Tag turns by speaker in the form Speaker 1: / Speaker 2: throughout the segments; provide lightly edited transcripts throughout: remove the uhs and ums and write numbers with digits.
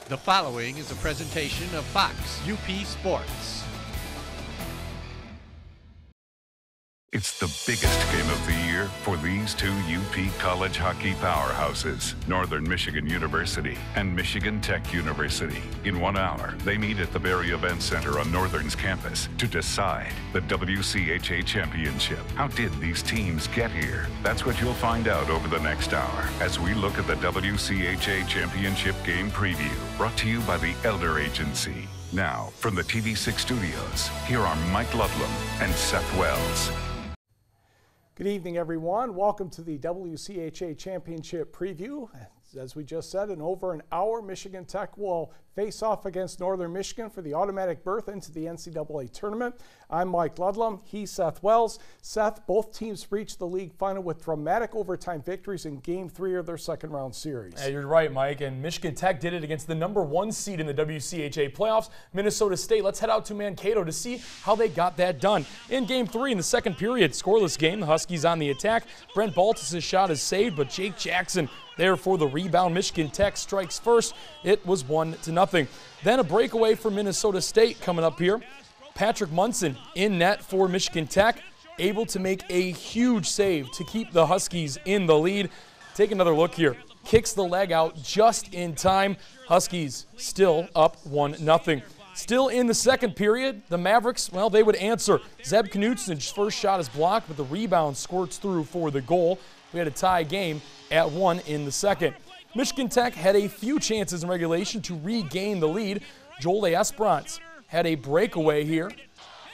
Speaker 1: The following is a presentation of Fox UP Sports.
Speaker 2: It's the biggest game of the year for these two UP college hockey powerhouses, Northern Michigan University and Michigan Tech University. In 1 hour, they meet at the Berry Event Center on Northern's campus to decide the WCHA championship. How did these teams get here? That's what you'll find out over the next hour as we look at the WCHA championship game preview, brought to you by the Elder Agency. Now, from the TV6 studios, here are Mike Ludlam and Seth Wells.
Speaker 3: Good evening, everyone. Welcome to the WCHA Championship Preview. As we just said, in over an hour, Michigan Tech will face off against Northern Michigan for the automatic berth into the NCAA tournament. I'm Mike Ludlam. He's Seth Wells. Seth, both teams reached the league final with dramatic overtime victories in Game 3 of their second-round series.
Speaker 4: Yeah, you're right, Mike. And Michigan Tech did it against the #1 seed in the WCHA playoffs, Minnesota State. Let's head out to Mankato to see how they got that done. In Game 3, in the second period, scoreless game, the Huskies on the attack. Brent Baltus' shot is saved, but Jake Jackson there for the rebound. Michigan Tech strikes first. It was 1-0. Then a breakaway for Minnesota State coming up here. Patrick Munson in net for Michigan Tech, able to make a huge save to keep the Huskies in the lead. Take another look here. Kicks the leg out just in time. Huskies still up 1-0. Still in the second period, the Mavericks, well, they would answer. Zeb Knutsen's first shot is blocked, but the rebound squirts through for the goal. We had a tie game at 1 in the second. Michigan Tech had a few chances in regulation to regain the lead. Joel Esperance had a breakaway here.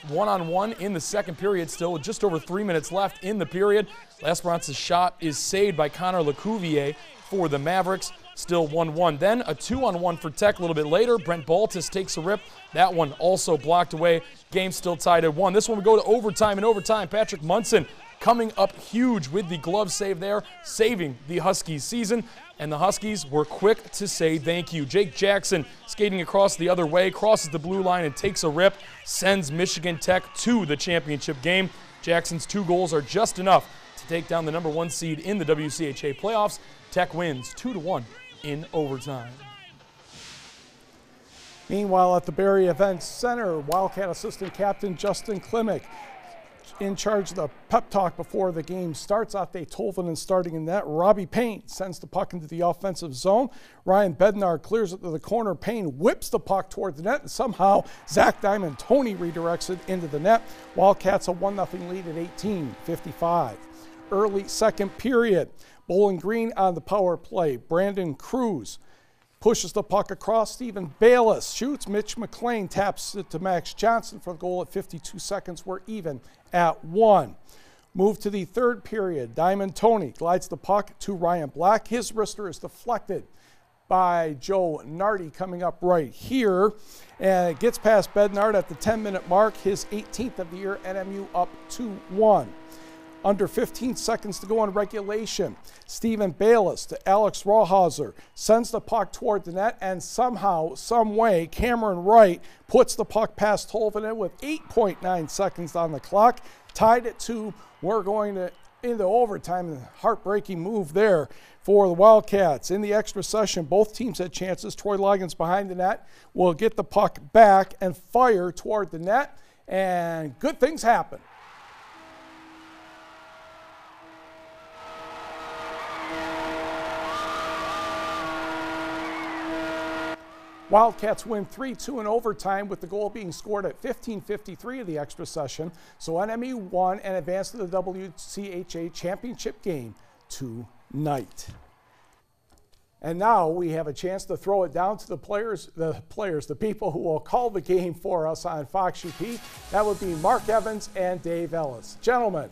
Speaker 4: 1-on-1 in the second period still with just over 3 minutes left in the period. Esperance's shot is saved by Connor Lecouvier for the Mavericks. Still 1-1. Then a 2-on-1 for Tech a little bit later. Brent Baltus takes a rip. That one also blocked away. Game still tied at 1. This one would go to overtime. In overtime, Patrick Munson coming up huge with the glove save there, saving the Huskies season. And the Huskies were quick to say thank you. Jake Jackson skating across the other way, crosses the blue line and takes a rip, sends Michigan Tech to the championship game. Jackson's 2 goals are just enough to take down the #1 seed in the WCHA playoffs. Tech wins 2-1 in overtime.
Speaker 3: Meanwhile, at the Berry Event Center, Wildcat assistant captain Justin Klimek in charge of the pep talk before the game starts. Otte Tolvanen starting in net. Robbie Payne sends the puck into the offensive zone. Ryan Bednar clears it to the corner. Payne whips the puck toward the net, and somehow Zach Tony redirects it into the net. Wildcats a 1-0 lead at 18:55. Early second period. Bowling Green on the power play. Brandon Cruz pushes the puck across. Stephen Bayless shoots. Mitch McLean taps it to Max Johnson for the goal at 52 seconds. We're even at 1. Move to the third period. Diamond Tony glides the puck to Ryan Black. His wrister is deflected by Joe Nardi coming up right here. And it gets past Bednard at the 10-minute mark. His 18th of the year. NMU up 2-1. Under 15 seconds to go on regulation. Stephen Bayless to Alex Rawhauser sends the puck toward the net, and somehow, some way, Cameron Wright puts the puck past Tolvanen with 8.9 seconds on the clock. Tied at 2. We're going into overtime. A heartbreaking move there for the Wildcats. In the extra session, both teams had chances. Troy Liggins behind the net will get the puck back and fire toward the net, and good things happen. Wildcats win 3-2 in overtime, with the goal being scored at 15:53 of the extra session. So NMU won and advanced to the WCHA championship game tonight. And now we have a chance to throw it down to the people who will call the game for us on Fox UP. That would be Mark Evans and Dave Ellis. Gentlemen.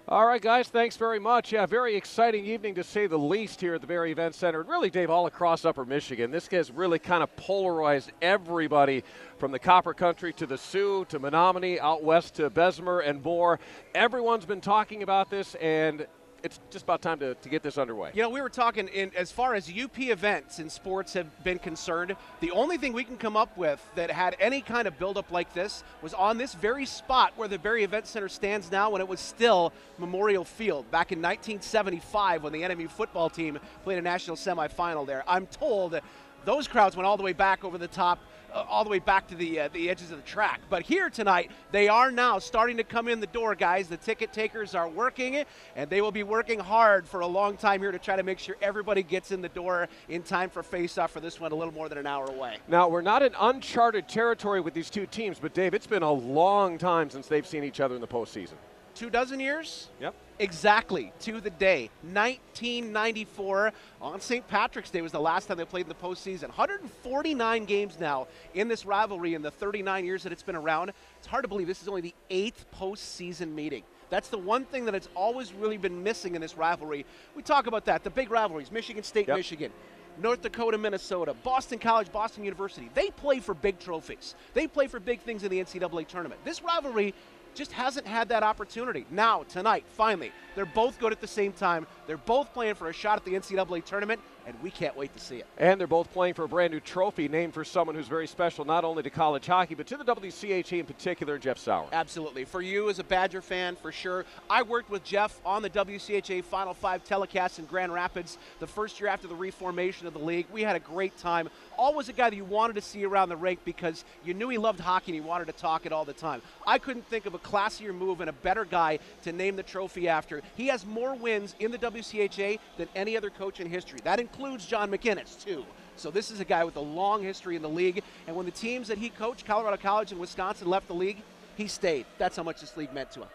Speaker 5: All right, guys, thanks very much. Yeah, very exciting evening to say the least here at the Berry Event Center. And really, Dave, all across Upper Michigan. This has really kind of polarized everybody from the Copper Country to the Sioux to Menominee, out west to Bessemer and more. Everyone's been talking about this, and it's just about time to get this underway.
Speaker 6: You know, we were talking as far as UP events in sports have been concerned, the only thing we can come up with that had any kind of buildup like this was on this very spot where the Barrie Event Center stands now when it was still Memorial Field back in 1975 when the NMU football team played a national semifinal there. I'm told those crowds went all the way back over the top, all the way back to the edges of the track. But here tonight, they are now starting to come in the door, guys. The ticket takers are working, and they will be working hard for a long time here to try to make sure everybody gets in the door in time for face-off for this one a little more than an hour away.
Speaker 5: Now, we're not in uncharted territory with these two teams, but Dave, it's been a long time since they've seen each other in the postseason.
Speaker 6: 24 years?
Speaker 5: Yep.
Speaker 6: Exactly, to the day. 1994 on St. Patrick's Day was the last time they played in the postseason. 149 games now in this rivalry in the 39 years that it's been around. It's hard to believe this is only the 8th postseason meeting. That's the one thing that it's always really been missing in this rivalry. We talk about that, the big rivalries, Michigan State,
Speaker 5: yep.
Speaker 6: Michigan. North Dakota, Minnesota, Boston College, Boston University. They play for big trophies. They play for big things in the NCAA tournament. This rivalry just hasn't had that opportunity. Now, tonight, finally, they're both good at the same time. They're both playing for a shot at the NCAA tournament, and we can't wait to see it.
Speaker 5: And they're both playing for a brand new trophy named for someone who's very special not only to college hockey, but to the WCHA in particular, Jeff Sauer.
Speaker 6: Absolutely. For you as a Badger fan, for sure. I worked with Jeff on the WCHA Final Five telecast in Grand Rapids the first year after the reformation of the league. We had a great time. Always a guy that you wanted to see around the rink because you knew he loved hockey and he wanted to talk it all the time. I couldn't think of a classier move and a better guy to name the trophy after. He has more wins in the WCHA than any other coach in history. That includes John McInnes, too. So this is a guy with a long history in the league. And when the teams that he coached, Colorado College and Wisconsin, left the league, he stayed. That's how much this league meant to him.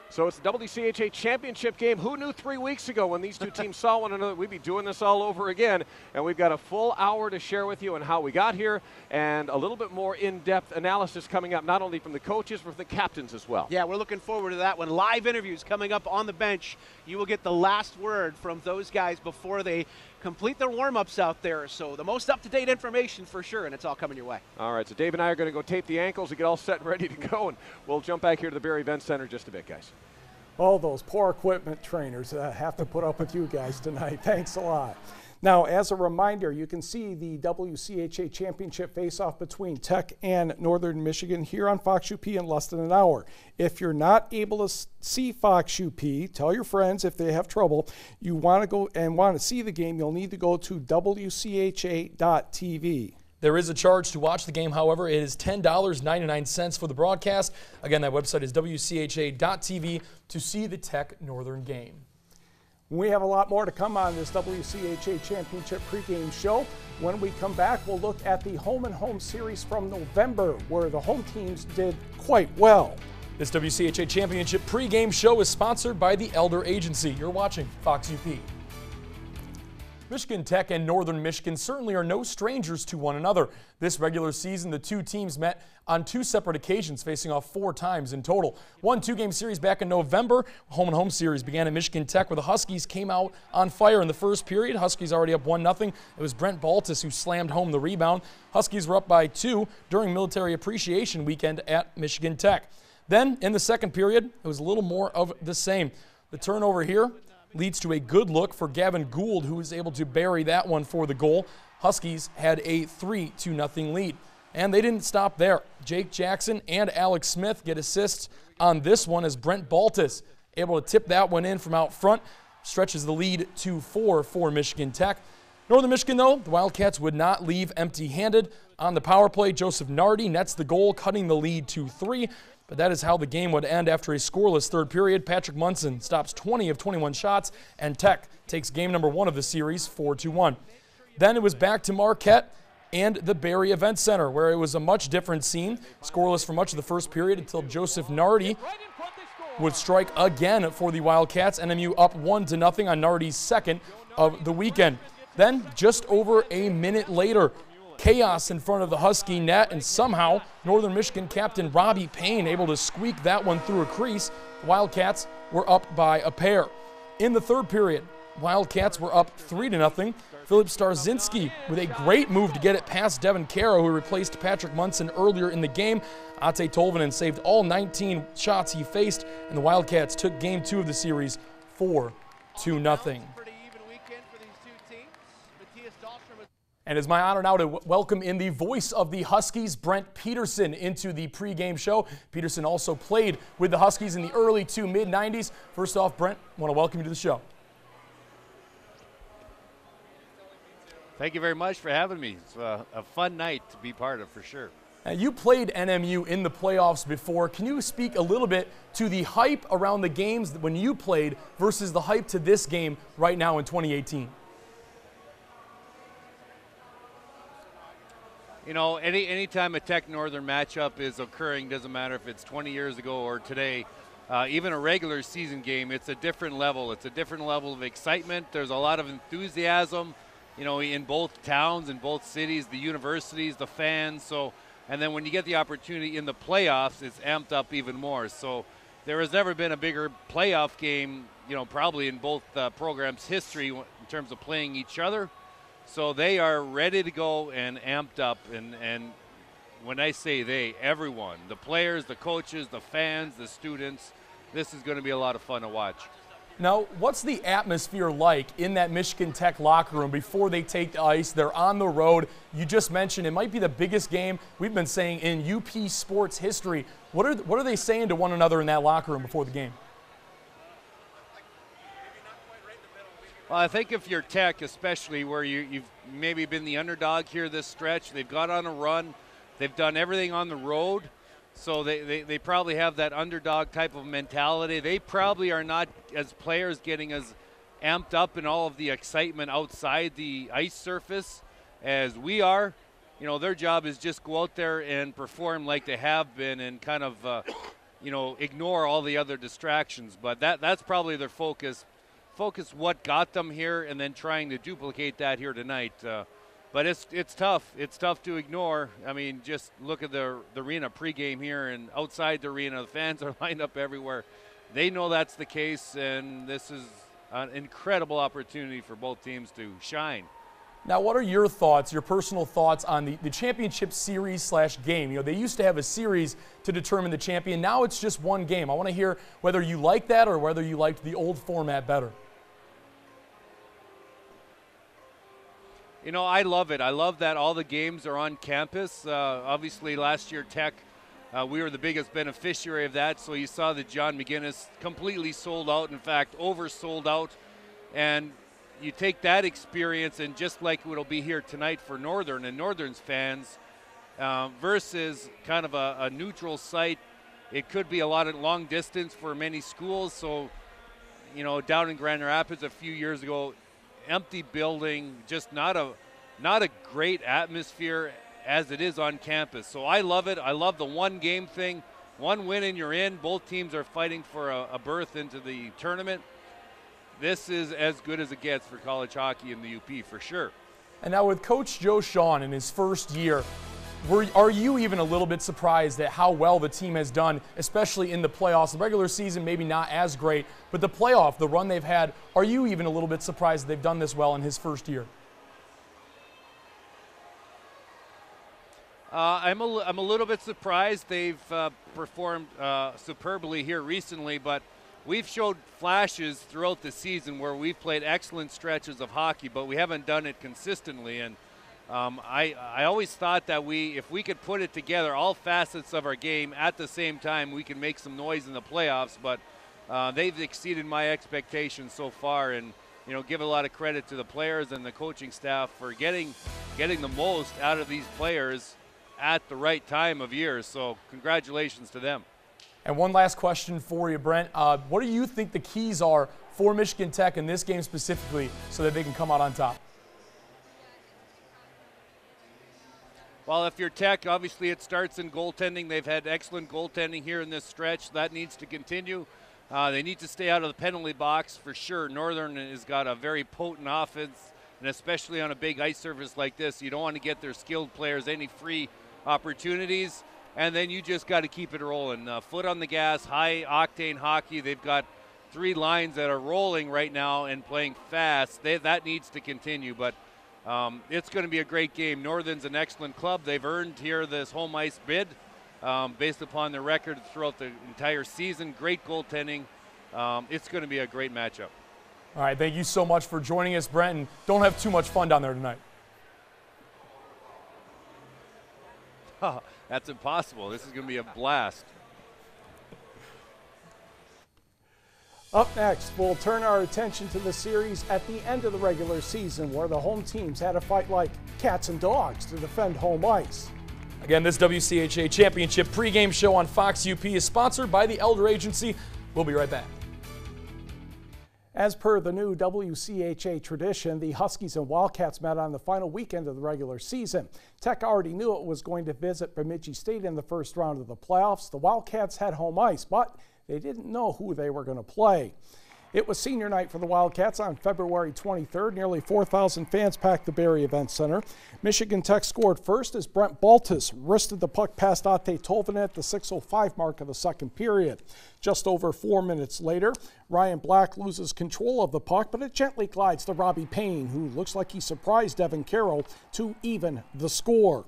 Speaker 5: So it's the WCHA championship game. Who knew 3 weeks ago when these two teams saw one another we'd be doing this all over again? And we've got a full hour to share with you on how we got here and a little bit more in-depth analysis coming up, not only from the coaches, but from the captains as well.
Speaker 6: Yeah, we're looking forward to that one. Live interviews coming up on the bench. You will get the last word from those guys before they complete their warm-ups out there. So the most up-to-date information for sure, and it's all coming your way.
Speaker 5: All right, so Dave and I are going to go tape the ankles and get all set and ready to go, and we'll jump back here to the Barrie Event Center in just a bit, guys.
Speaker 3: Oh, those poor equipment trainers have to put up with you guys tonight. Thanks a lot. Now, as a reminder, you can see the WCHA Championship face-off between Tech and Northern Michigan here on Fox UP in less than an hour. If you're not able to see Fox UP, tell your friends if they have trouble. You want to go and want to see the game, you'll need to go to WCHA.tv.
Speaker 4: There is a charge to watch the game, however. It is $10.99 for the broadcast. Again, that website is WCHA.tv to see the Tech Northern game.
Speaker 3: We have a lot more to come on this WCHA Championship pregame show. When we come back, we'll look at the home and home series from November, where the home teams did quite well.
Speaker 4: This WCHA Championship pregame show is sponsored by the Elder Agency. You're watching Fox UP. Michigan Tech and Northern Michigan certainly are no strangers to one another. This regular season, the two teams met on 2 separate occasions, facing off 4 times in total. One 2-game series back in November. Home and home series began at Michigan Tech, where the Huskies came out on fire in the first period. Huskies already up 1-0. It was Brent Baltus who slammed home the rebound. Huskies were up by 2 during Military Appreciation Weekend at Michigan Tech. Then, in the second period, it was a little more of the same. The turnover here leads to a good look for Gavin Gould, who was able to bury that one for the goal. Huskies had a 3-0 lead. And they didn't stop there. Jake Jackson and Alex Smith get assists on this one as Brent Baltus able to tip that one in from out front, stretches the lead to 4 for Michigan Tech. Northern Michigan, though, the Wildcats would not leave empty-handed. On the power play, Joseph Nardi nets the goal, cutting the lead to 3. But that is how the game would end after a scoreless third period. Patrick Munson stops 20 of 21 shots, and Tech takes game number 1 of the series 4-1. Then it was back to Marquette and the Barrie Event Center, where it was a much different scene. Scoreless for much of the first period until Joseph Nardi would strike again for the Wildcats. NMU up 1-0 on Nardi's second of the weekend. Then, just over a minute later, chaos in front of the Husky net, and somehow Northern Michigan captain Robbie Payne able to squeak that one through a crease. The Wildcats were up by a pair. In the third period, Wildcats were up 3-0. Philip Starzinski with a great move to get it past Devin Caro, who replaced Patrick Munson earlier in the game. Ate Tolvanen saved all 19 shots he faced, and the Wildcats took game 2 of the series 4-1. 2-0. And it's my honor now to welcome in the voice of the Huskies, Brent Peterson, into the pregame show. Peterson also played with the Huskies in the early to mid-90s. First off, Brent, I want to welcome you to the show.
Speaker 7: Thank you very much for having me. It's a fun night to be part of, for sure.
Speaker 4: Now, you played NMU in the playoffs before. Can you speak a little bit to the hype around the games when you played versus the hype to this game right now in 2018?
Speaker 7: You know, anytime a Tech Northern matchup is occurring, doesn't matter if it's 20 years ago or today, even a regular season game, it's a different level. It's a different level of excitement. There's a lot of enthusiasm, you know, in both towns, in both cities, the universities, the fans. So, and then when you get the opportunity in the playoffs, it's amped up even more. So there has never been a bigger playoff game, you know, probably in both programs' history in terms of playing each other. So they are ready to go and amped up, and when I say they, everyone, the players, the coaches, the fans, the students, this is going to be a lot of fun to watch.
Speaker 4: Now, what's the atmosphere like in that Michigan Tech locker room before they take the ice? They're on the road. You just mentioned it might be the biggest game we've been saying in UP sports history. What are they saying to one another in that locker room before the game?
Speaker 7: Well, I think if you're Tech, especially where you've maybe been the underdog here this stretch, they've got on a run, they've done everything on the road, so they probably have that underdog type of mentality. They probably are not, as players, getting as amped up in all of the excitement outside the ice surface as we are. You know, their job is just go out there and perform like they have been and kind of, you know, ignore all the other distractions. But that's probably their focus what got them here and then trying to duplicate that here tonight. But it's tough. It's tough to ignore. I mean, just look at the arena pregame here and outside the arena. The fans are lined up everywhere. They know that's the case, and this is an incredible opportunity for both teams to shine.
Speaker 4: Now, what are your thoughts, your personal thoughts on the championship series / game? You know, they used to have a series to determine the champion. Now it's just one game. I want to hear whether you like that or whether you liked the old format better.
Speaker 7: You know, I love it. I love that all the games are on campus. Obviously, last year, Tech, we were the biggest beneficiary of that. So you saw the John McGinnis completely sold out, in fact, oversold out. And you take that experience, and just like it'll be here tonight for Northern and Northern's fans, versus kind of a neutral site, it could be a lot of long distance for many schools. So, you know, down in Grand Rapids a few years ago, empty building, just not a great atmosphere as it is on campus. So I love it. I love the one game thing. One win and you're in. Both teams are fighting for a berth into the tournament. This is as good as it gets for college hockey in the UP for sure.
Speaker 4: And now with Coach Joe Shawn in his first year, are you even a little bit surprised at how well the team has done, especially in the playoffs? The regular season maybe not as great, but the playoff, the run they've had, are you even a little bit surprised that they've done this well in his first year?
Speaker 7: I'm a little bit surprised. They've performed superbly here recently, but we've showed flashes throughout the season where we've played excellent stretches of hockey, but we haven't done it consistently. And I always thought that if we could put it together, all facets of our game at the same time, we can make some noise in the playoffs. But they've exceeded my expectations so far, and you know, give a lot of credit to the players and the coaching staff for getting the most out of these players at the right time of year. So congratulations to them.
Speaker 4: And one last question for you, Brent. What do you think the keys are for Michigan Tech in this game specifically so that they can come out on top?
Speaker 7: Well, if you're Tech, obviously it starts in goaltending. They've had excellent goaltending here in this stretch. That needs to continue. They need to stay out of the penalty box for sure. Northern has got a very potent offense, and especially on a big ice surface like this, you don't want to get their skilled players any free opportunities. And then you just got to keep it rolling. Foot on the gas, high-octane hockey. They've got 3 lines that are rolling right now and playing fast. That needs to continue, but it's going to be a great game. Northern's an excellent club. They've earned here this home ice bid based upon their record throughout the entire season. Great goaltending. It's going to be a great matchup.
Speaker 4: All right, thank you so much for joining us, Brent, and don't have too much fun down there tonight.
Speaker 7: That's impossible. This is going to be a blast.
Speaker 3: Up next, we'll turn our attention to the series at the end of the regular season where the home teams had to fight like cats and dogs to defend home ice.
Speaker 4: Again, this WCHA Championship pregame show on Fox UP is sponsored by the Elder Agency. We'll be right back.
Speaker 3: As per the new WCHA tradition, the Huskies and Wildcats met on the final weekend of the regular season. Tech already knew it was going to visit Bemidji State in the first round of the playoffs. The Wildcats had home ice, but they didn't know who they were going to play. It was senior night for the Wildcats on February 23rd. Nearly 4,000 fans packed the Barry Event Center. Michigan Tech scored first as Brent Baltus wristed the puck past Ate Tolvanen at the 6:05 mark of the second period. Just over 4 minutes later, Ryan Black loses control of the puck, but it gently glides to Robbie Payne, who looks like he surprised Devin Carroll to even the score.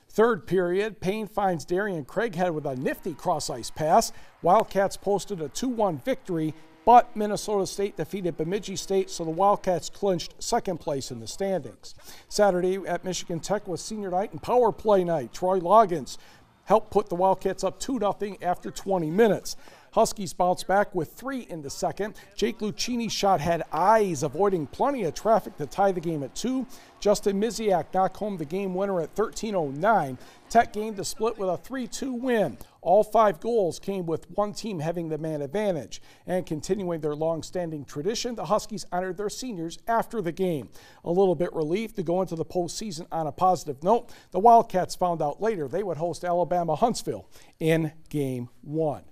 Speaker 3: Third period, Payne finds Darian Craighead with a nifty cross-ice pass. Wildcats posted a 2-1 victory, but Minnesota State defeated Bemidji State, so the Wildcats clinched second place in the standings. Saturday at Michigan Tech was senior night and power play night. Troy Loggins helped put the Wildcats up 2-0 after 20 minutes. Huskies bounced back with 3 in the second. Jake Lucchini's shot had eyes, avoiding plenty of traffic to tie the game at 2. Justin Miziak knocked home the game winner at 13:09. Tech gained the split with a 3-2 win. All 5 goals came with one team having the man advantage. And continuing their long-standing tradition, the Huskies honored their seniors after the game. A little bit relieved to go into the postseason on a positive note, the Wildcats found out later they would host Alabama Huntsville in Game 1.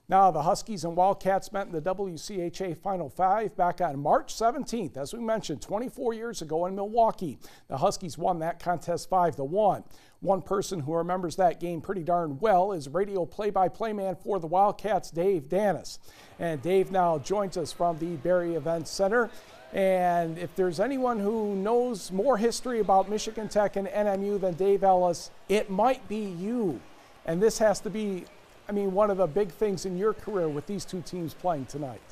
Speaker 3: Now, the Huskies and Wildcats met in the WCHA Final 5 back on March 17th, as we mentioned, 24 years ago in Milwaukee. The Huskies won that contest 5-1. One person who remembers that game pretty darn well is radio play-by-play man for the Wildcats, Dave Danis. And Dave now joins us from the Barry Event Center. And if there's anyone who knows more history about Michigan Tech and NMU than Dave Ellis, it might be you. And this has to be, one of the big things in your career with these two teams playing tonight.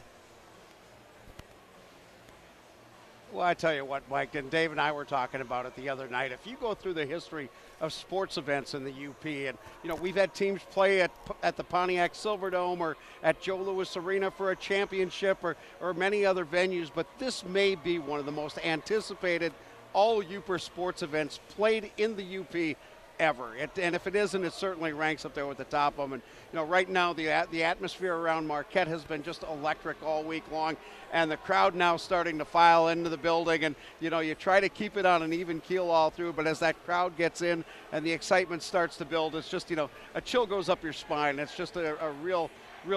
Speaker 8: Well, I tell you what, Mike, and Dave and I were talking about it the other night. If you go through the history of sports events in the UP, and we've had teams play at the Pontiac Silverdome or at Joe Louis Arena for a championship or many other venues, but this may be one of the most anticipated all-UPer sports events played in the UP ever. And if it isn't, it certainly ranks up there with the top of them. And right now the atmosphere around Marquette has been just electric all week long, and the crowd now starting to file into the building. And you try to keep it on an even keel all through, but as that crowd gets in and the excitement starts to build, it's just a chill goes up your spine. It's just a real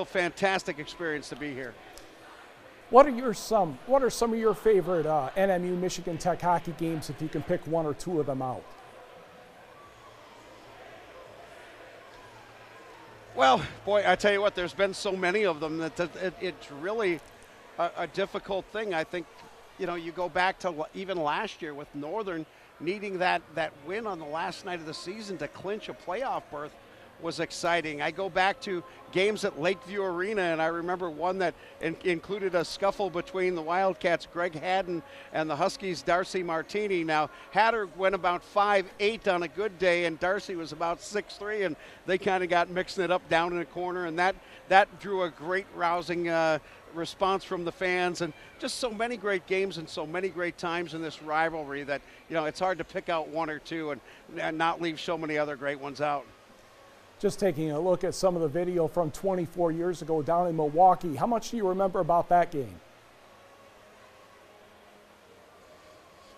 Speaker 8: fantastic experience to be here.
Speaker 3: What are some of your favorite NMU Michigan Tech hockey games, if you can pick one or two of them out?
Speaker 8: Well, boy, I tell you what, there's been so many of them that it's really a difficult thing. I think, you go back to even last year with Northern needing that win on the last night of the season to clinch a playoff berth was exciting. I go back to games at Lakeview Arena, and I remember one that included a scuffle between the Wildcats' Greg Haddon and the Huskies' Darcy Martini. Now, Hatter went about 5'8" on a good day, and Darcy was about 6'3", and they kind of got mixing it up down in the corner, and that drew a great rousing response from the fans, and just so many great games and so many great times in this rivalry that, it's hard to pick out one or two and not leave so many other great ones out.
Speaker 3: Just taking a look at some of the video from 24 years ago down in Milwaukee, how much do you remember about that game?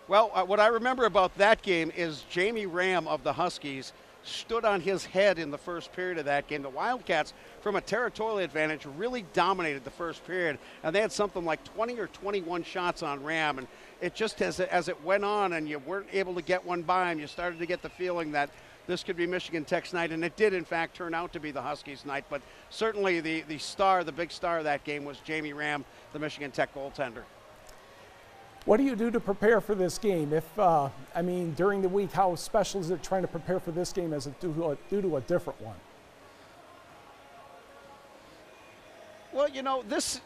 Speaker 8: Well, what I remember about that game is Jamie Ram of the Huskies stood on his head in the first period of that game. The Wildcats, from a territorial advantage, really dominated the first period, and they had something like 20 or 21 shots on Ram, and it just as it went on and you weren't able to get one by him, you started to get the feeling that this could be Michigan Tech's night, and it did, in fact, turn out to be the Huskies' night. But certainly the big star of that game was Jamie Ram, the Michigan Tech goaltender.
Speaker 3: What do you do to prepare for this game? During the week, how special is it trying to prepare for this game as it do to a different one?
Speaker 8: Well, this,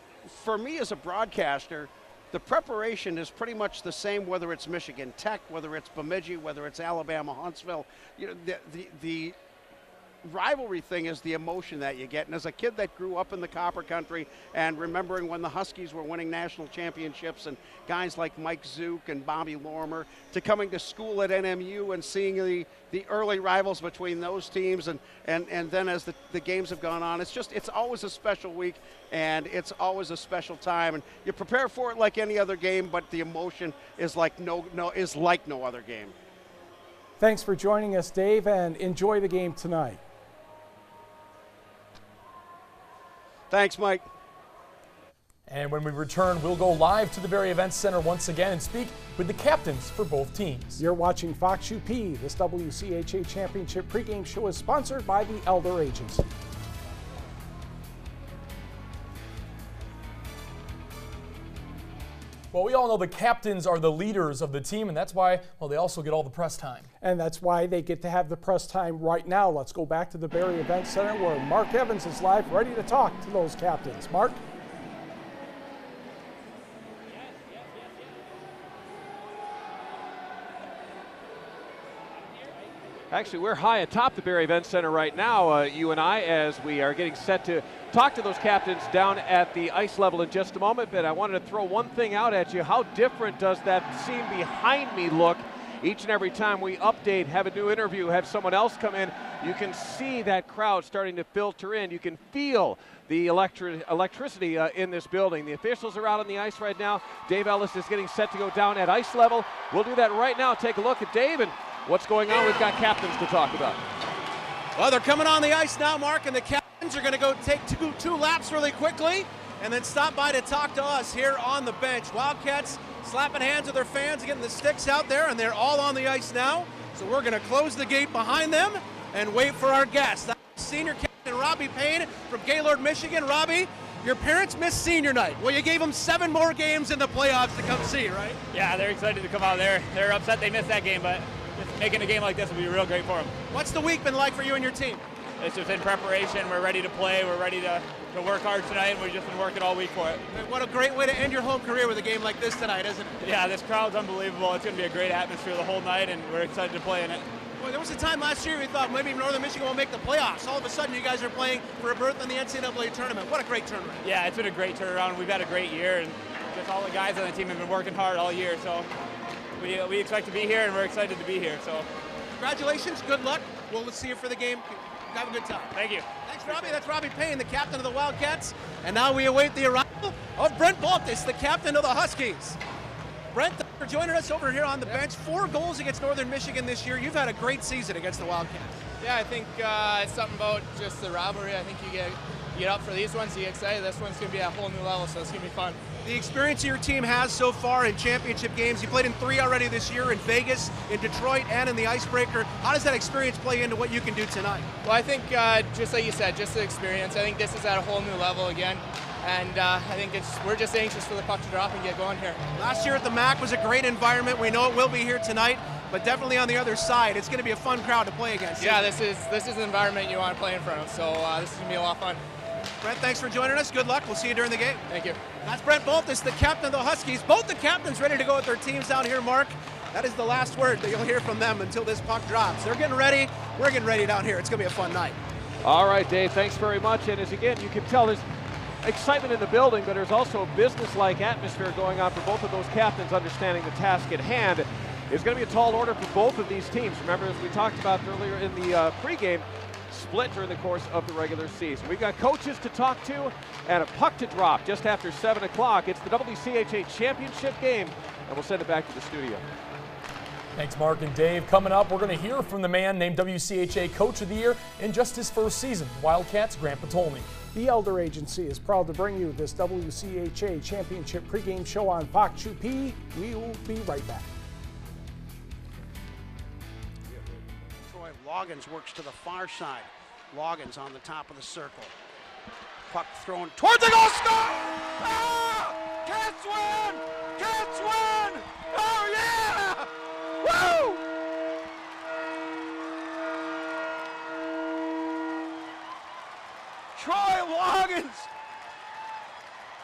Speaker 8: for me as a broadcaster, the preparation is pretty much the same, whether it's Michigan Tech, whether it's Bemidji, whether it's Alabama, Huntsville. You know, the rivalry thing is the emotion that you get. And as a kid that grew up in the Copper Country and remembering when the Huskies were winning national championships and guys like Mike Zook and Bobby Lorimer, to coming to school at NMU and seeing the early rivals between those teams, and then as the games have gone on, it's always a special week and it's always a special time, and you prepare for it like any other game, but the emotion is like no other game.
Speaker 3: Thanks for joining us, Dave, and enjoy the game tonight.
Speaker 8: Thanks, Mike.
Speaker 4: And when we return, we'll go live to the Berry Events Center once again and speak with the captains for both teams.
Speaker 3: You're watching Fox UP. This WCHA Championship pregame show is sponsored by the Elder Agency.
Speaker 4: Well, we all know the captains are the leaders of the team, and that's why, well, they also get all the press time.
Speaker 3: And that's why they get to have the press time right now. Let's go back to the Berry Events Center where Mark Evans is live, ready to talk to those captains. Mark?
Speaker 5: Actually, we're high atop the Berry Events Center right now, you and I, as we are getting set to talk to those captains down at the ice level in just a moment. But I wanted to throw one thing out at you. How different does that scene behind me look? Each and every time we update, have a new interview, have someone else come in, you can see that crowd starting to filter in. You can feel the electricity in this building. The officials are out on the ice right now. Dave Ellis is getting set to go down at ice level. We'll do that right now. Take a look at Dave and what's going on. We've got captains to talk about.
Speaker 6: Well, they're coming on the ice now, Mark, and the captains are going to go take two laps really quickly and then stop by to talk to us here on the bench. Wildcats slapping hands with their fans, getting the sticks out there, and they're all on the ice now. So we're going to close the gate behind them and wait for our guests. That's senior captain Robbie Payne from Gaylord, Michigan. Robbie, your parents missed senior night. Well, you gave them 7 more games in the playoffs to come see, right?
Speaker 9: Yeah, they're excited to come out there. They're upset they missed that game, but making a game like this will be real great for them.
Speaker 6: What's the week been like for you and your team?
Speaker 9: It's just in preparation. We're ready to play. We're ready to work hard tonight, and we've just been working all week for it.
Speaker 6: And what a great way to end your home career with a game like this tonight, isn't it?
Speaker 9: Yeah, this crowd's unbelievable. It's going to be a great atmosphere the whole night, and we're excited to play in it.
Speaker 6: Well, there was a time last year we thought maybe Northern Michigan will make the playoffs. All of a sudden, you guys are playing for a berth in the NCAA tournament. What a great turnaround.
Speaker 9: Yeah, it's been a great turnaround. We've had a great year, and just all the guys on the team have been working hard all year. So we expect to be here, and we're excited to be here. So
Speaker 6: congratulations. Good luck. We'll see you for the game. Have a good time.
Speaker 9: Thank you.
Speaker 6: Thanks, Robbie. That's Robbie Payne, the captain of the Wildcats. And now we await the arrival of Brent Baltus, the captain of the Huskies. Brent, thanks for joining us over here on the bench. 4 goals against Northern Michigan this year. You've had a great season against the Wildcats.
Speaker 10: Yeah, I think it's something about just the rivalry. I think you get up for these ones, you get excited. This one's going to be a whole new level, so it's going to be fun.
Speaker 6: The experience your team has so far in championship games, you played in 3 already this year, in Vegas, in Detroit, and in the Icebreaker. How does that experience play into what you can do tonight?
Speaker 10: Well, I think, just like you said, just the experience. I think this is at a whole new level again. And I think we're just anxious for the puck to drop and get going here.
Speaker 6: Last year at the MAC was a great environment. We know it will be here tonight, but definitely on the other side, it's going to be a fun crowd to play against.
Speaker 10: Yeah, this is the environment you want to play in front of, so this is going to be a lot of fun.
Speaker 6: Brent, thanks for joining us. Good luck. We'll see you during the game.
Speaker 10: Thank you.
Speaker 6: That's Brent Baltus, the captain of the Huskies. Both the captains ready to go with their teams down here, Mark. That is the last word that you'll hear from them until this puck drops. They're getting ready. We're getting ready down here. It's going to be a fun night.
Speaker 5: All right, Dave, thanks very much. And as again, you can tell there's excitement in the building, but there's also a business-like atmosphere going on for both of those captains, understanding the task at hand. It's going to be a tall order for both of these teams. Remember, as we talked about earlier in the pregame, split during the course of the regular season. We've got coaches to talk to and a puck to drop just after 7 o'clock. It's the WCHA championship game, and we'll send it back to the studio.
Speaker 4: Thanks, Mark and Dave. Coming up, we're going to hear from the man named WCHA Coach of the Year in just his first season, Wildcats' Grant Patolny.
Speaker 3: The Elder Agency is proud to bring you this WCHA Championship pregame show on Fox UP. We will be right back.
Speaker 8: Troy Loggins works to the far side. Loggins on the top of the circle. Puck thrown towards the goal, score! Ah! Cats win! Cats win! Oh yeah! Woo! Troy Loggins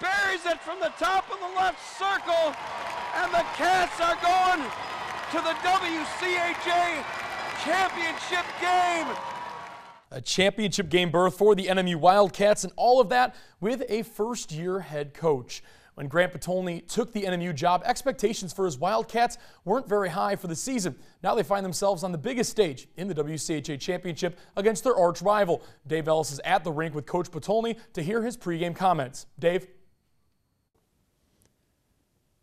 Speaker 11: buries it from the top of the left circle, and the Cats are going to the WCHA championship game.
Speaker 4: A championship game berth for the NMU Wildcats, and all of that with a first-year head coach. When Grant Patolny took the NMU job, expectations for his Wildcats weren't very high for the season. Now they find themselves on the biggest stage in the WCHA championship against their arch rival. Dave Ellis is at the rink with Coach Patolny to hear his pregame comments. Dave?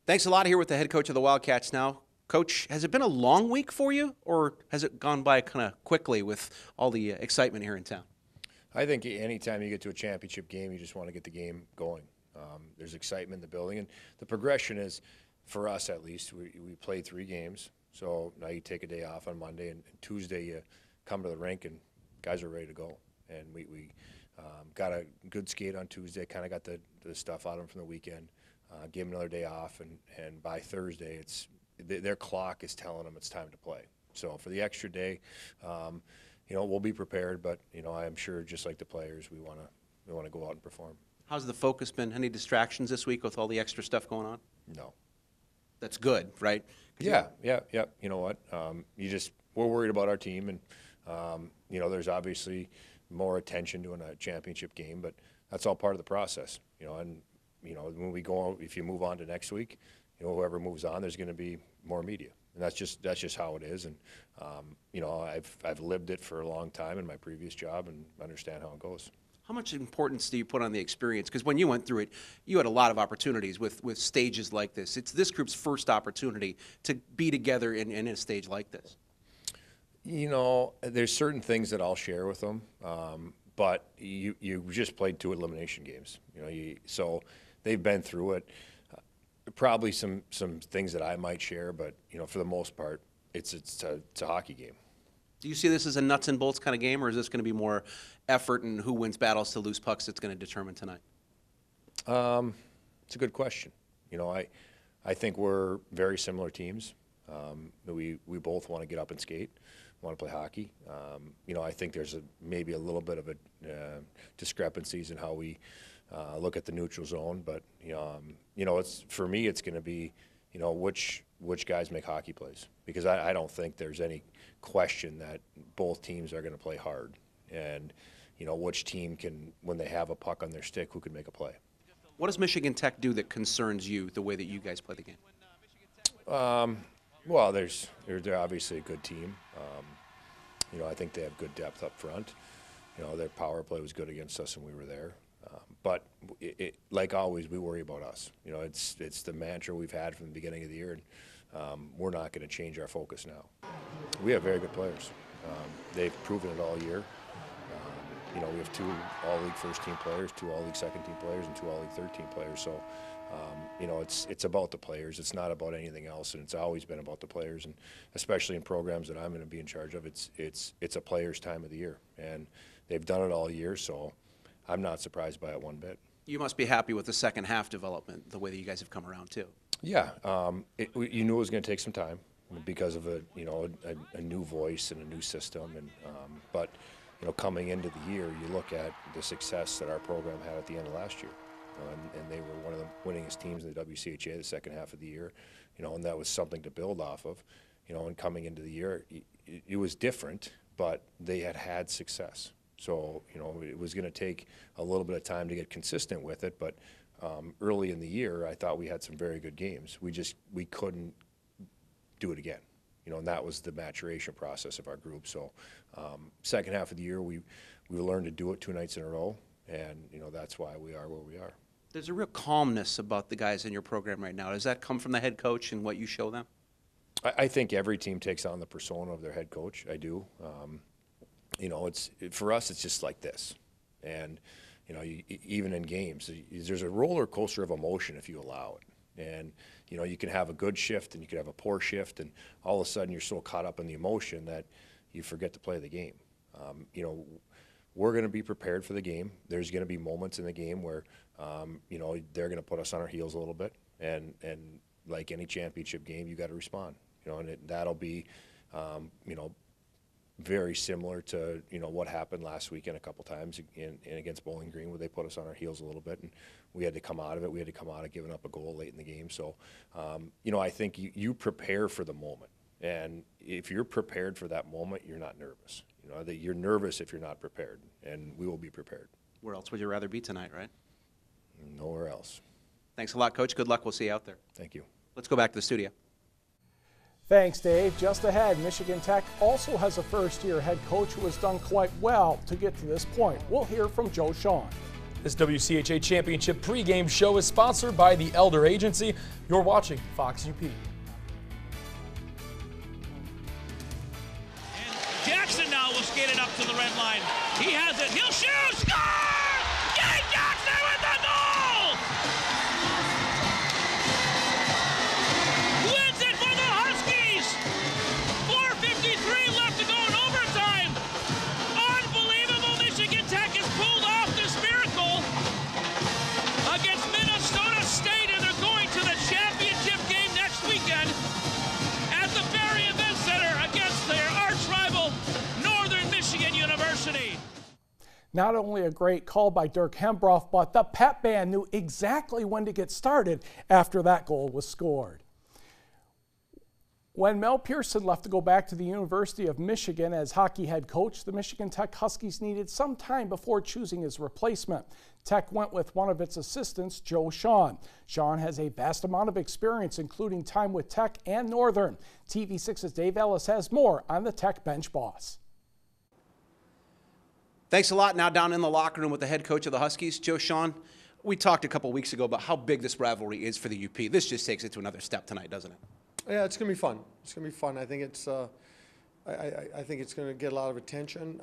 Speaker 6: Thanks a lot. Here with the head coach of the Wildcats now. Coach, has it been a long week for you, or has it gone by kind of quickly with all the excitement here in town?
Speaker 12: I think anytime you get to a championship game, you just want to get the game going. There's excitement in the building, and the progression is, for us at least, we played 3 games. So now you take a day off on Monday, and Tuesday you come to the rink and guys are ready to go. And we got a good skate on Tuesday, kind of got the stuff out of them from the weekend, gave them another day off, and by Thursday it's their clock is telling them it's time to play. So for the extra day, we'll be prepared, but I'm sure just like the players, we want to go out and perform.
Speaker 6: How's the focus been? Any distractions this week with all the extra stuff going on?
Speaker 12: No.
Speaker 6: That's good, right?
Speaker 12: Yeah. You know what? We're worried about our team, and there's obviously more attention to a championship game, but that's all part of the process. And when we go, if you move on to next week, whoever moves on, there's going to be more media, and that's just how it is. And I've lived it for a long time in my previous job and understand how it goes.
Speaker 6: How much importance do you put on the experience? Because when you went through it, you had a lot of opportunities with stages like this. It's this group's first opportunity to be together in a stage like this.
Speaker 12: There's certain things that I'll share with them, but you just played 2 elimination games. So they've been through it. Probably some things that I might share, but for the most part, it's a hockey game.
Speaker 6: Do you see this as a nuts and bolts kind of game, or is this going to be more effort and who wins battles to lose pucks that's going to determine tonight?
Speaker 12: It's a good question. I think we're very similar teams. We both want to get up and skate, want to play hockey. I think there's maybe a little bit of a discrepancies in how we look at the neutral zone, but for me it's going to be which guys make hockey plays, because I don't think there's any question that both teams are going to play hard, and which team can, when they have a puck on their stick, who can make a play.
Speaker 6: What does Michigan Tech do that concerns you, the way that you guys play the game?
Speaker 12: Well, they're obviously a good team. I think they have good depth up front. Their power play was good against us when we were there. But like always, we worry about us. It's the mantra we've had from the beginning of the year, and we're not going to change our focus now. We have very good players. They've proven it all year. We have 2 all-league first-team players, 2 all-league second-team players, and 2 all-league third-team players. So, it's about the players. It's not about anything else, and it's always been about the players. And especially in programs that I'm going to be in charge of, it's a players' time of the year, and they've done it all year. So, I'm not surprised by it one bit.
Speaker 6: You must be happy with the second half development, the way that you guys have come around too.
Speaker 12: Yeah, you knew it was going to take some time because of a new voice and a new system, and but coming into the year, you look at the success that our program had at the end of last year, and they were one of the winningest teams in the WCHA the second half of the year, and that was something to build off of, and coming into the year, it was different, but they had success. So, it was going to take a little bit of time to get consistent with it, but early in the year, I thought we had some very good games. We couldn't do it again, and that was the maturation process of our group. So, second half of the year, we learned to do it 2 nights in a row, and, that's why we are where we are.
Speaker 6: There's a real calmness about the guys in your program right now. Does that come from the head coach and what you show them?
Speaker 12: I think every team takes on the persona of their head coach. I do. For us, it's just like this. And, even in games, there's a roller coaster of emotion if you allow it. And, you can have a good shift and you can have a poor shift, and all of a sudden you're so caught up in the emotion that you forget to play the game. We're going to be prepared for the game. There's going to be moments in the game where, they're going to put us on our heels a little bit. And like any championship game, you got to respond. And that'll be, very similar to, you know, what happened last weekend a couple times in against Bowling Green, where they put us on our heels a little bit, and we had to come out of it. We had to come out of giving up a goal late in the game. So, you know, I think you prepare for the moment. And if you're prepared for that moment, you're not nervous. You know, that you're nervous if you're not prepared, and we will be prepared.
Speaker 6: Where else would you rather be tonight, right?
Speaker 12: Nowhere else.
Speaker 6: Thanks a lot, Coach. Good luck. We'll see you out there.
Speaker 12: Thank you.
Speaker 6: Let's go back to the studio.
Speaker 3: Thanks, Dave. Just ahead, Michigan Tech also has a first-year head coach who has done quite well to get to this point. We'll hear from Joe Sean.
Speaker 4: This WCHA Championship pregame show is sponsored by the Elder Agency. You're watching Fox UP.
Speaker 13: And Jackson now will skate it up to the red line. He has it. He'll shoot. Score! Jay Jackson with the goal! Wins it for the Huskies! 4:53 left to go in overtime. Unbelievable. Michigan Tech has pulled off this miracle against Minnesota State, and they're going to the championship game next weekend at the Barry Event Center against their arch rival, Northern Michigan University.
Speaker 3: Not only a great call by Dirk Hembroff, but the Pep Band knew exactly when to get started after that goal was scored. When Mel Pearson left to go back to the University of Michigan as hockey head coach, the Michigan Tech Huskies needed some time before choosing his replacement. Tech went with one of its assistants, Joe Sean. Sean has a vast amount of experience, including time with Tech and Northern. TV6's Dave Ellis has more on the Tech bench boss.
Speaker 6: Thanks a lot. Now down in the locker room with the head coach of the Huskies, Joe Sean. We talked a couple weeks ago about how big this rivalry is for the UP. This just takes it to another step tonight, doesn't it?
Speaker 14: Yeah, it's going to be fun. It's going to be fun. I think it's I think it's going to get a lot of attention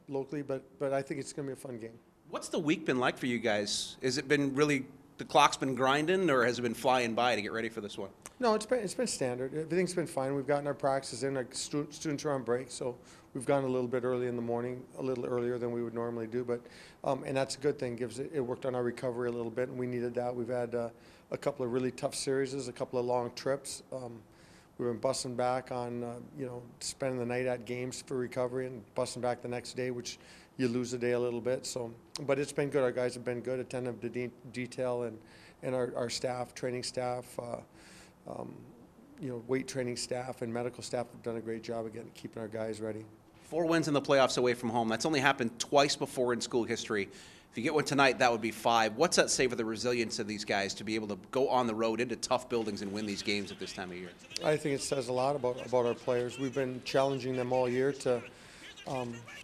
Speaker 14: locally, but I think it's going to be a fun game.
Speaker 6: What's the week been like for you guys? Has it been really, the clock's been grinding, or has it been flying by to get ready for this one?
Speaker 14: No, it's been standard. Everything's been fine. We've gotten our practices in. Our students are on break, so we've gone a little bit early in the morning, a little earlier than we would normally do. But and that's a good thing. It worked on our recovery a little bit, and we needed that. We've had a couple of really tough series, a couple of long trips. We've been busting back on spending the night at games for recovery and busting back the next day, which you lose a day a little bit. So, but it's been good. Our guys have been good, attentive to detail, and our staff, training staff. Weight training staff and medical staff have done a great job again keeping our guys ready.
Speaker 6: 4 wins in the playoffs away from home. That's only happened twice before in school history. If you get one tonight, that would be 5. What's that say for the resilience of these guys to be able to go on the road into tough buildings and win these games at this time of year?
Speaker 14: I think it says a lot about our players. We've been challenging them all year to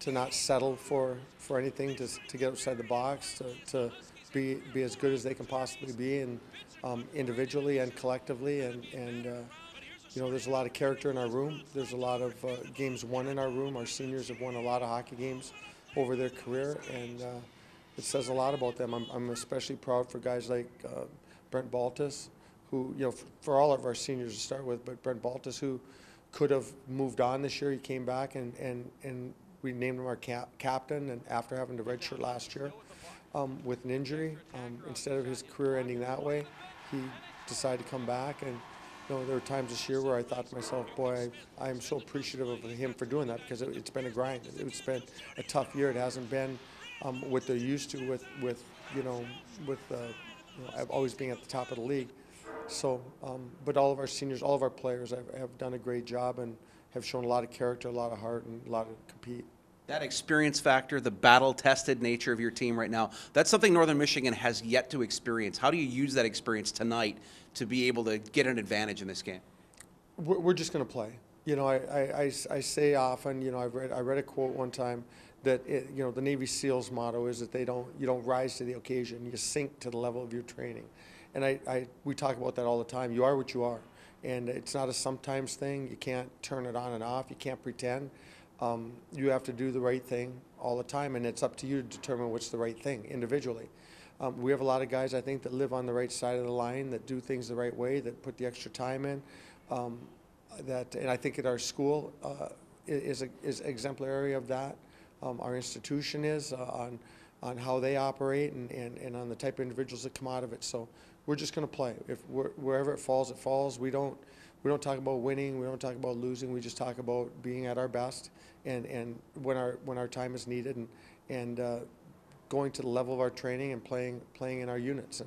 Speaker 14: not settle for anything, to get outside the box, to be as good as they can possibly be, and individually and collectively, and there's a lot of character in our room. There's a lot of games won in our room. Our seniors have won a lot of hockey games over their career, and it says a lot about them. I'm especially proud for guys like Brent Baltus, who, for all of our seniors to start with, but Brent Baltus, who could have moved on this year. He came back, and we named him our captain, and after having to redshirt last year with an injury, instead of his career ending that way, he decided to come back. And there were times this year where I thought to myself, boy, I am so appreciative of him for doing that, because it's been a grind. It's been a tough year. It hasn't been what they're used to with always being at the top of the league. So, but all of our seniors, all of our players have done a great job and have shown a lot of character, a lot of heart, and a lot of compete.
Speaker 6: That experience factor, the battle-tested nature of your team right now, that's something Northern Michigan has yet to experience. How do you use that experience tonight to be able to get an advantage in this game?
Speaker 14: We're just going to play. I say often, I read a quote one time that the Navy SEALs motto is that you don't rise to the occasion, you sink to the level of your training. And we talk about that all the time. You are what you are, and it's not a sometimes thing. You can't turn it on and off. You can't pretend. You have to do the right thing all the time, and it's up to you to determine what's the right thing individually. We have a lot of guys, I think, that live on the right side of the line, that do things the right way, that put the extra time in. And I think at our school is exemplary of that. Our institution is on how they operate and on the type of individuals that come out of it. So we're just going to play. Wherever it falls, it falls. We don't we don't talk about winning, we don't talk about losing, we just talk about being at our best and when our time is needed and going to the level of our training and playing in our units.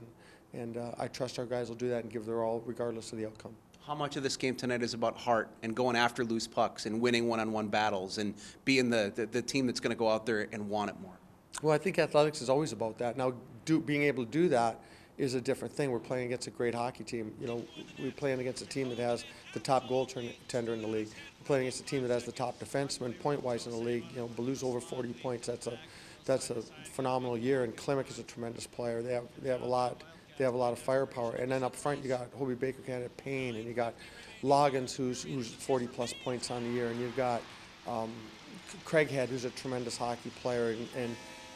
Speaker 14: And I trust our guys will do that and give their all regardless of the outcome.
Speaker 6: How much of this game tonight is about heart and going after loose pucks and winning one-on-one battles and being the team that's going to go out there and want it more?
Speaker 14: Well, I think athletics is always about that. Now, being able to do that is a different thing. We're playing against a great hockey team. You know, we're playing against a team that has the top goaltender in the league. We're playing against a team that has the top defenseman point-wise in the league. You know, Ballou's over 40 points. That's a phenomenal year. And Klimek is a tremendous player. They have a lot. They have a lot of firepower. And then up front, you got Hobie Baker, candidate Payne, and you got Loggins, who's 40-plus points on the year, and you've got Craighead, who's a tremendous hockey player, and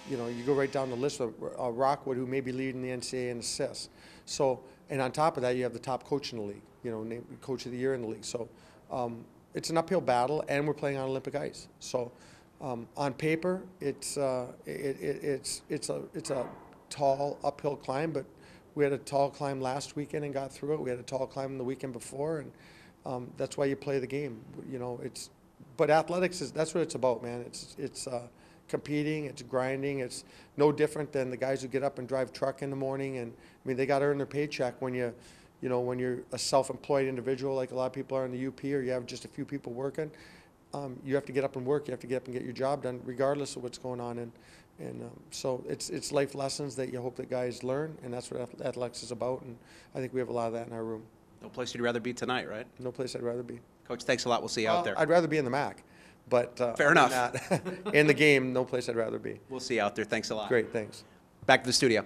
Speaker 14: you know, you go right down the list of Rockwood, who may be leading the NCAA in assists. So, and on top of that, you have the top coach in the league, you know, named Coach of the Year in the league. So, it's an uphill battle, and we're playing on Olympic ice. So, on paper, it's a tall uphill climb, but we had a tall climb last weekend and got through it. We had a tall climb the weekend before, and that's why you play the game. You know, but athletics that's what it's about, man. It's competing, it's grinding. It's no different than the guys who get up and drive truck in the morning. And I mean, they got to earn their paycheck when when you're a self-employed individual, like a lot of people are in the UP, or you have just a few people working. You have to get up and work. You have to get up and get your job done, regardless of what's going on. And so it's life lessons that you hope that guys learn, and that's what athletics is about. And I think we have a lot of that in our room.
Speaker 6: No place you'd rather be tonight, right?
Speaker 14: No place I'd rather be.
Speaker 6: Coach, thanks a lot. We'll see you out there.
Speaker 14: I'd rather be in the MAC, but
Speaker 6: fair enough.
Speaker 14: In the game, no place I'd rather be.
Speaker 6: We'll see you out there. Thanks a lot.
Speaker 14: Great, thanks.
Speaker 6: Back to the studio.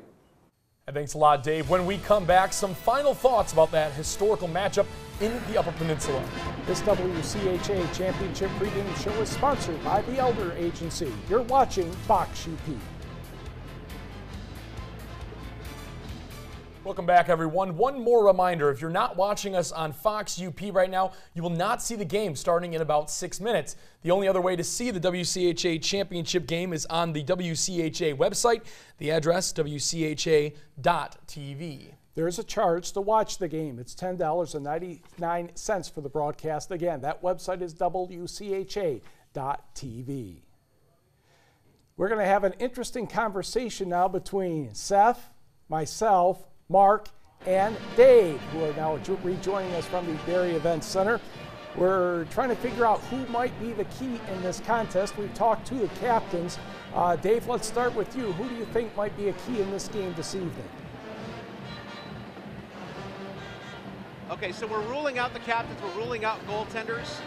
Speaker 4: And thanks a lot, Dave. When we come back, some final thoughts about that historical matchup in the Upper Peninsula.
Speaker 3: This WCHA Championship pregame show is sponsored by the Elder Agency. You're watching Fox UP.
Speaker 4: Welcome back, everyone. One more reminder, if you're not watching us on Fox UP right now, you will not see the game starting in about 6 minutes. The only other way to see the WCHA championship game is on the WCHA website, the address wcha.tv.
Speaker 3: There is a charge to watch the game. It's $10.99 for the broadcast. Again, that website is WCHA.tv. We're going to have an interesting conversation now between Seth, myself, Mark, and Dave, who are now rejoining us from the Barrie Events Center. We're trying to figure out who might be the key in this contest. We've talked to the captains. Dave, let's start with you. Who do you think might be a key in this game this evening?
Speaker 6: Okay, so we're ruling out the captains. We're ruling out goaltenders.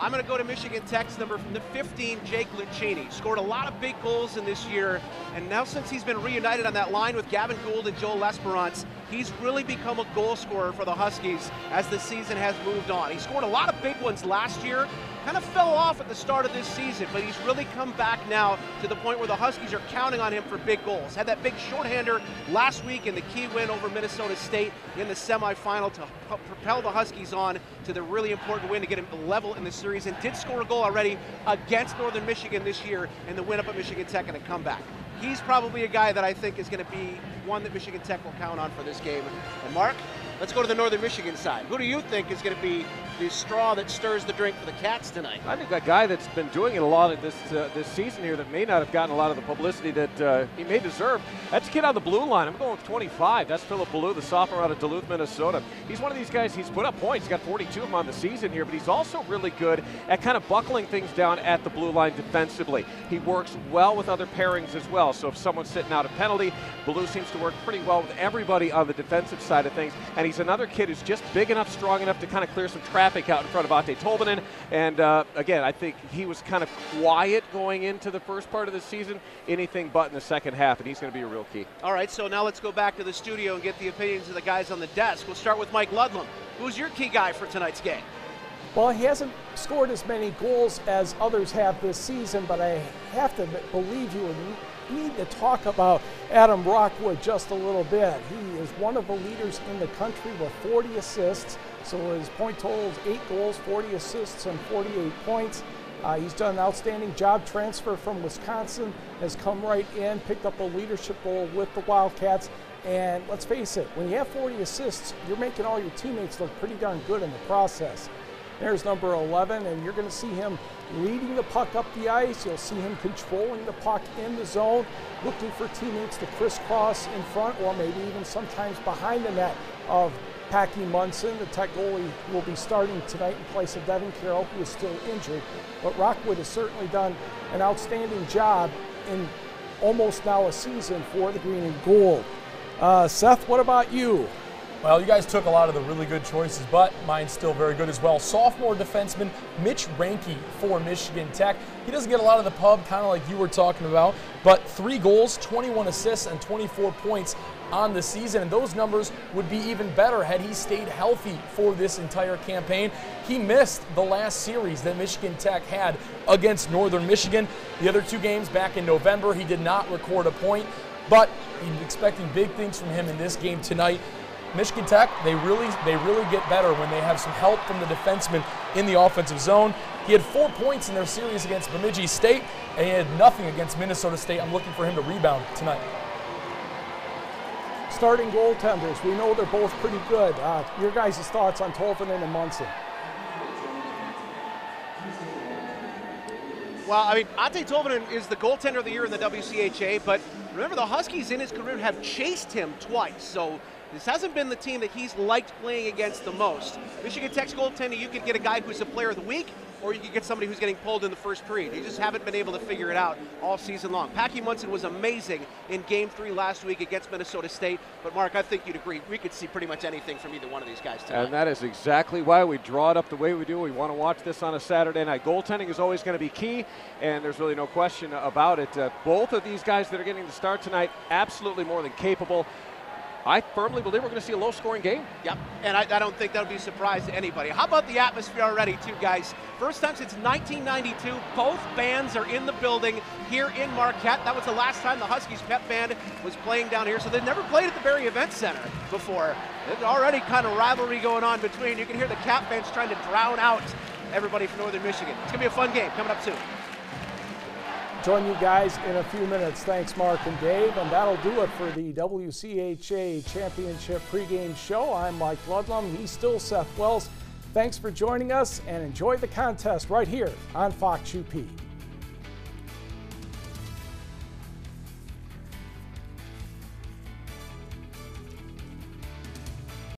Speaker 6: I'm going to go to Michigan Tech's number 15, Jake Lucchini. Scored a lot of big goals in this year, and now since he's been reunited on that line with Gavin Gould and Joel L'Esperance, he's really become a goal scorer for the Huskies as the season has moved on. He scored a lot of big ones last year, kind of fell off at the start of this season, but he's really come back now to the point where the Huskies are counting on him for big goals. Had that big shorthander last week in the key win over Minnesota State in the semifinal to propel the Huskies on to the really important win to get him level in the series, and did score a goal already against Northern Michigan this year in the win up at Michigan Tech and a comeback. He's probably a guy that I think is going to be one that Michigan Tech will count on for this game. And Mark, let's go to the Northern Michigan side. Who do you think is going to be the straw that stirs the drink for the Cats tonight?
Speaker 5: I think that guy that's been doing it a lot of this season here that may not have gotten a lot of the publicity that he may deserve, that's a kid on the blue line. I'm going with 25. That's Philip Ballou, the sophomore out of Duluth, Minnesota. He's one of these guys, he's put up points. He's got 42 of them on the season here, but he's also really good at kind of buckling things down at the blue line defensively. He works well with other pairings as well. So if someone's sitting out a penalty, Ballou seems to work pretty well with everybody on the defensive side of things. And he's another kid who's just big enough, strong enough to kind of clear some traffic out in front of Ate Tolvanen. And again, I think he was kind of quiet going into the first part of the season, anything but in the second half, and he's going to be a real key.
Speaker 6: All right, so now let's go back to the studio and get the opinions of the guys on the desk. We'll start with Mike Ludlam. Who's your key guy for tonight's game?
Speaker 3: Well, he hasn't scored as many goals as others have this season, but I have to believe you would need to talk about Adam Rockwood just a little bit. He is one of the leaders in the country with 40 assists. So his point total is 8 goals, 40 assists, and 48 points. He's done an outstanding job. Transfer from Wisconsin, has come right in, picked up a leadership role with the Wildcats. And let's face it, when you have 40 assists, you're making all your teammates look pretty darn good in the process. There's number 11, and you're going to see him leading the puck up the ice. You'll see him controlling the puck in the zone, looking for teammates to crisscross in front or maybe even sometimes behind the net of Packy Munson. The Tech goalie will be starting tonight in place of Devin Carroll, who is still injured. But Rockwood has certainly done an outstanding job in almost now a season for the Green and Gold. Seth, what about you?
Speaker 4: Well, you guys took a lot of the really good choices, but mine's still very good as well. Sophomore defenseman Mitch Ranke for Michigan Tech. He doesn't get a lot of the pub, kind of like you were talking about, but 3 goals, 21 assists, and 24 points on the season, and those numbers would be even better had he stayed healthy for this entire campaign. He missed the last series that Michigan Tech had against Northern Michigan. The other 2 games back in November, he did not record a point, but he's expecting big things from him in this game tonight. Michigan Tech, they really get better when they have some help from the defensemen in the offensive zone. He had 4 points in their series against Bemidji State, and he had nothing against Minnesota State. I'm looking for him to rebound tonight.
Speaker 3: Starting goaltenders, we know they're both pretty good. Your guys' thoughts on Tolvanen and Munson?
Speaker 6: Well, I mean, Ate Tolvanen is the goaltender of the year in the WCHA, but remember the Huskies in his career have chased him twice, so this hasn't been the team that he's liked playing against the most. Michigan Tech's goaltender, you could get a guy who's a player of the week, or you could get somebody who's getting pulled in the first period. You just haven't been able to figure it out all season long. Packy Munson was amazing in Game 3 last week against Minnesota State, but Mark, I think you'd agree, we could see pretty much anything from either one of these guys tonight.
Speaker 5: And that is exactly why we draw it up the way we do. We want to watch this on a Saturday night. Goaltending is always going to be key, and there's really no question about it. Both of these guys that are getting the start tonight, absolutely more than capable. I firmly believe we're going to see a low-scoring game.
Speaker 6: Yep, and I don't think that would be a surprise to anybody. How about the atmosphere already, too, guys? First time since 1992, both bands are in the building here in Marquette. That was the last time the Huskies pep band was playing down here, so they've never played at the Barrie Event Center before. There's already kind of rivalry going on between. You can hear the Cap bench trying to drown out everybody from Northern Michigan. It's going to be a fun game coming up soon.
Speaker 3: Join you guys in a few minutes. Thanks, Mark and Dave. And that'll do it for the WCHA Championship pregame show. I'm Mike Ludlum. He's still Seth Wells. Thanks for joining us, and enjoy the contest right here on Fox UP.